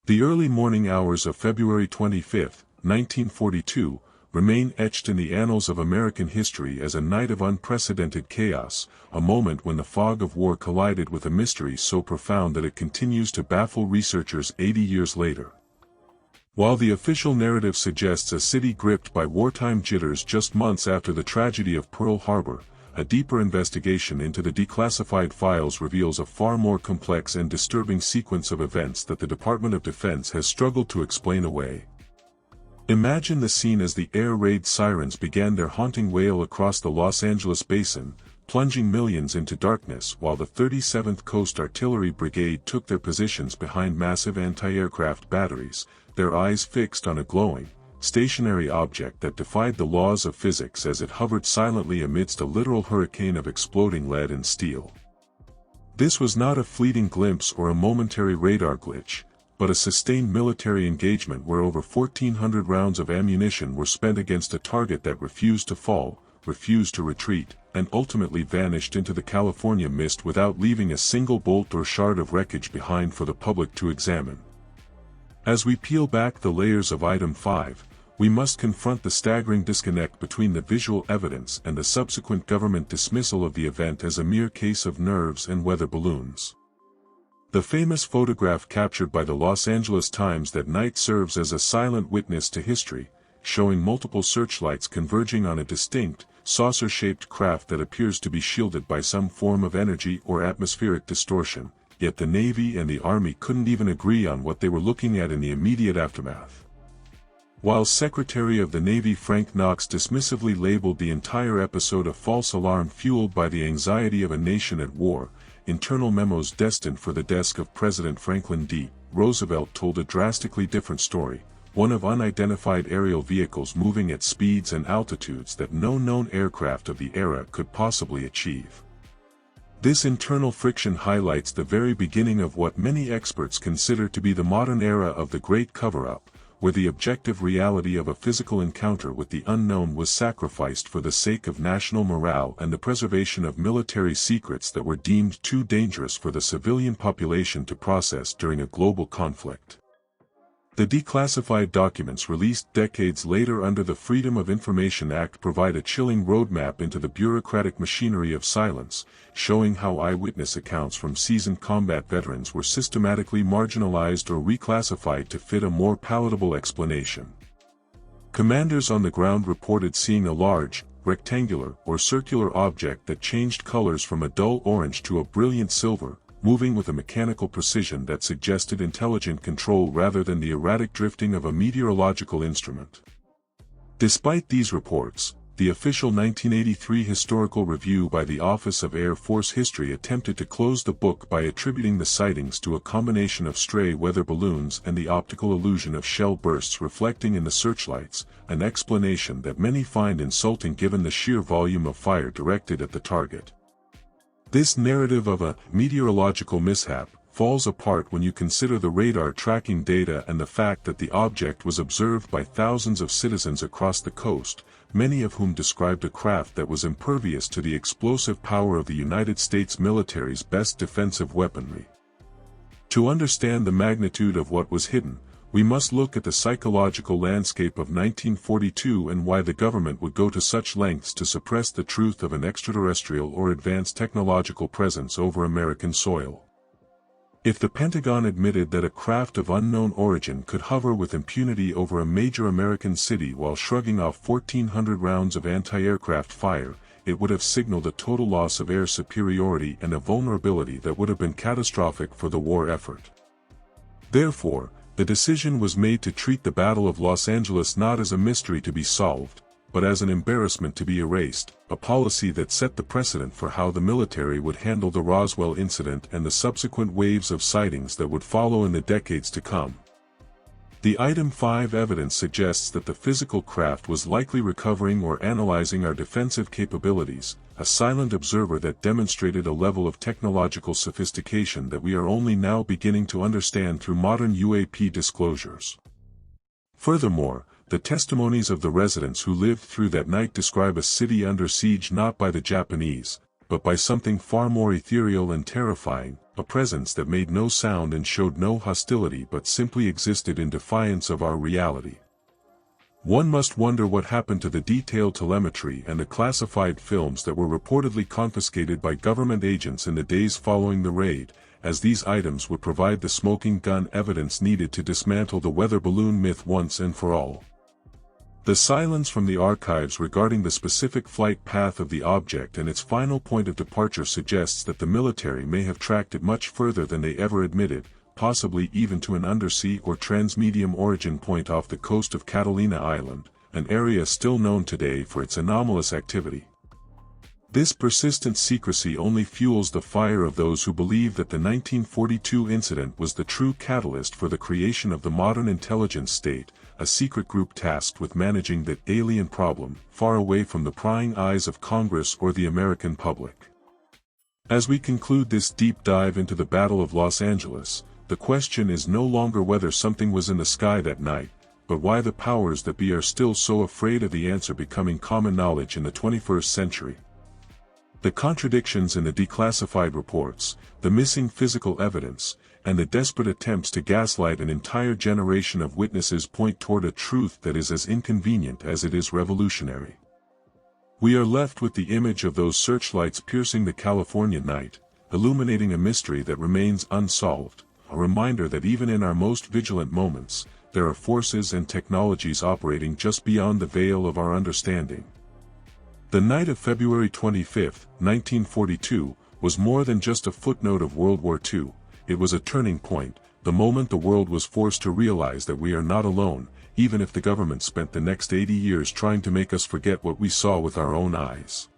The early morning hours of February 25, 1942, remain etched in the annals of American history as a night of unprecedented chaos, a moment when the fog of war collided with a mystery so profound that it continues to baffle researchers 80 years later. While the official narrative suggests a city gripped by wartime jitters just months after the tragedy of Pearl Harbor, a deeper investigation into the declassified files reveals a far more complex and disturbing sequence of events that the Department of Defense has struggled to explain away. Imagine the scene as the air raid sirens began their haunting wail across the Los Angeles basin, plunging millions into darkness while the 37th Coast Artillery Brigade took their positions behind massive anti-aircraft batteries, their eyes fixed on a glowing, stationary object that defied the laws of physics as it hovered silently amidst a literal hurricane of exploding lead and steel. This was not a fleeting glimpse or a momentary radar glitch, but a sustained military engagement where over 1,400 rounds of ammunition were spent against a target that refused to fall, refused to retreat, and ultimately vanished into the California mist without leaving a single bolt or shard of wreckage behind for the public to examine. As we peel back the layers of Item 5, we must confront the staggering disconnect between the visual evidence and the subsequent government dismissal of the event as a mere case of nerves and weather balloons. The famous photograph captured by the Los Angeles Times that night serves as a silent witness to history, showing multiple searchlights converging on a distinct, saucer-shaped craft that appears to be shielded by some form of energy or atmospheric distortion, yet the Navy and the Army couldn't even agree on what they were looking at in the immediate aftermath. While Secretary of the Navy Frank Knox dismissively labeled the entire episode a false alarm fueled by the anxiety of a nation at war, internal memos destined for the desk of President Franklin D. Roosevelt told a drastically different story, one of unidentified aerial vehicles moving at speeds and altitudes that no known aircraft of the era could possibly achieve. This internal friction highlights the very beginning of what many experts consider to be the modern era of the Great Cover-Up, where the objective reality of a physical encounter with the unknown was sacrificed for the sake of national morale and the preservation of military secrets that were deemed too dangerous for the civilian population to process during a global conflict. The declassified documents released decades later under the Freedom of Information Act provide a chilling roadmap into the bureaucratic machinery of silence, showing how eyewitness accounts from seasoned combat veterans were systematically marginalized or reclassified to fit a more palatable explanation. Commanders on the ground reported seeing a large, rectangular or circular object that changed colors from a dull orange to a brilliant silver, moving with a mechanical precision that suggested intelligent control rather than the erratic drifting of a meteorological instrument. Despite these reports, the official 1983 historical review by the Office of Air Force History attempted to close the book by attributing the sightings to a combination of stray weather balloons and the optical illusion of shell bursts reflecting in the searchlights, an explanation that many find insulting given the sheer volume of fire directed at the target. This narrative of a meteorological mishap falls apart when you consider the radar tracking data and the fact that the object was observed by thousands of citizens across the coast, many of whom described a craft that was impervious to the explosive power of the United States military's best defensive weaponry. To understand the magnitude of what was hidden, we must look at the psychological landscape of 1942 and why the government would go to such lengths to suppress the truth of an extraterrestrial or advanced technological presence over American soil. If the Pentagon admitted that a craft of unknown origin could hover with impunity over a major American city while shrugging off 1,400 rounds of anti-aircraft fire, it would have signaled a total loss of air superiority and a vulnerability that would have been catastrophic for the war effort. Therefore, the decision was made to treat the Battle of Los Angeles not as a mystery to be solved, but as an embarrassment to be erased, a policy that set the precedent for how the military would handle the Roswell incident and the subsequent waves of sightings that would follow in the decades to come. The Item 5 evidence suggests that the physical craft was likely recovering or analyzing our defensive capabilities, a silent observer that demonstrated a level of technological sophistication that we are only now beginning to understand through modern UAP disclosures. Furthermore, the testimonies of the residents who lived through that night describe a city under siege not by the Japanese, but by something far more ethereal and terrifying, a presence that made no sound and showed no hostility but simply existed in defiance of our reality. One must wonder what happened to the detailed telemetry and the classified films that were reportedly confiscated by government agents in the days following the raid, as these items would provide the smoking gun evidence needed to dismantle the weather balloon myth once and for all. The silence from the archives regarding the specific flight path of the object and its final point of departure suggests that the military may have tracked it much further than they ever admitted, possibly even to an undersea or transmedium origin point off the coast of Catalina Island, an area still known today for its anomalous activity. This persistent secrecy only fuels the fire of those who believe that the 1942 incident was the true catalyst for the creation of the modern intelligence state, a secret group tasked with managing that alien problem, far away from the prying eyes of Congress or the American public. As we conclude this deep dive into the Battle of Los Angeles, the question is no longer whether something was in the sky that night, but why the powers that be are still so afraid of the answer becoming common knowledge in the 21st century. The contradictions in the declassified reports, the missing physical evidence, and the desperate attempts to gaslight an entire generation of witnesses point toward a truth that is as inconvenient as it is revolutionary. We are left with the image of those searchlights piercing the California night, illuminating a mystery that remains unsolved, a reminder that even in our most vigilant moments, there are forces and technologies operating just beyond the veil of our understanding. The night of February 25, 1942, was more than just a footnote of World War II, it was a turning point, the moment the world was forced to realize that we are not alone, even if the government spent the next 80 years trying to make us forget what we saw with our own eyes.